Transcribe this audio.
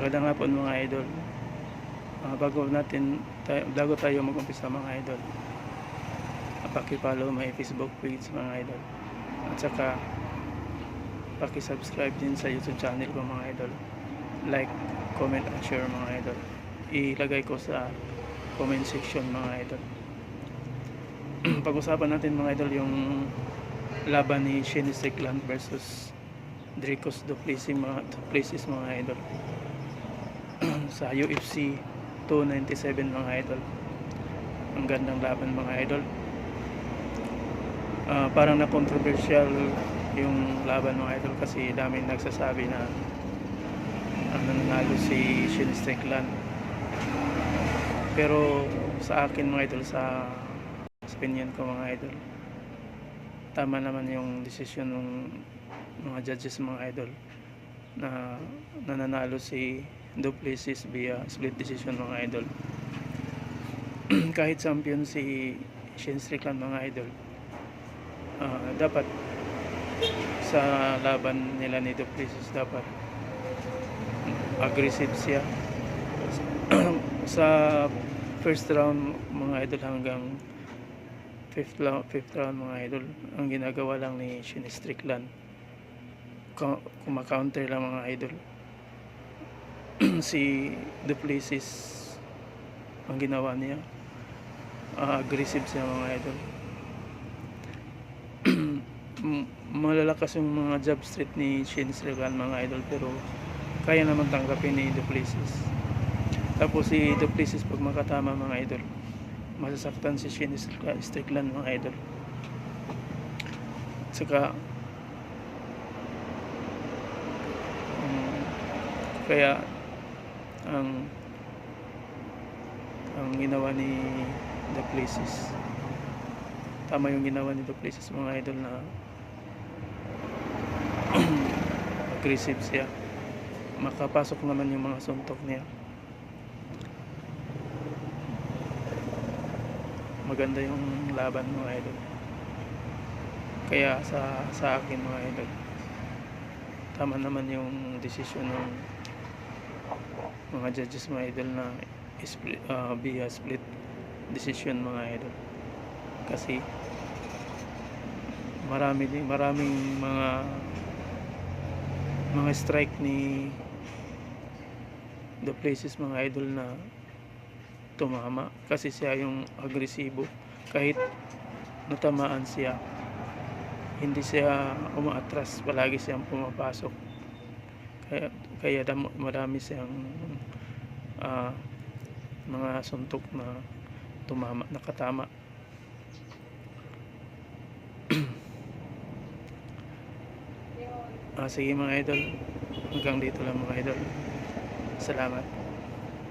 Magandang hapon mga idol. Bago tayo mag-umpisa mga idol, paki-follow my Facebook page mga idol. At saka paki-subscribe din sa YouTube channel ko mga idol. Like, comment, and share mga idol. Ilagay ko sa comment section mga idol. Pag-usapan natin mga idol yung laban ni Shane Strickland versus Dricus du Plessis mga idol sa UFC 297 mga idol. Ang gandang laban mga idol. Parang na-controversial yung laban mga idol kasi daming nagsasabi na nanalo si Shane Strickland. Pero sa akin mga idol, sa opinion ko mga idol, tama naman yung desisyon ng mga judges mga idol na nananalo si du Plessis via split decision mga idol. Kahit champion si Shane Strickland mga idol, dapat sa laban nila ni du Plessis dapat aggressive siya sa first round mga idol hanggang fifth round mga idol. Ang ginagawa lang ni Shane Strickland, kumaka-counter lang mga idol. Si du Plessis, ang ginawa niya, aggressive siya mga idol. Malalakas yung mga jab street ni Shane Strickland mga idol, pero kaya naman tanggapin ni du Plessis. Tapos si du Plessis pag makatama mga idol, masasaktan si Shane Strickland mga idol. Saka kaya ang ginawa ni du Plessis, tama yung ginawa ni du Plessis mga idol, na aggressive siya, makapasok naman yung mga suntok niya. Maganda yung laban mga idol. Kaya sa akin mga idol, tama naman yung desisyon ng mga judges mga idol na via split decision mga idol. Kasi maraming mga strike ni du Plessis mga idol na tumama, kasi siya yung agresibo. Kahit natamaan siya, hindi siya umaatras, palagi siyang pumapasok. Kaya marami siyang mga suntok na nakatama. Sige mga idol, hanggang dito lang mga idol. Salamat.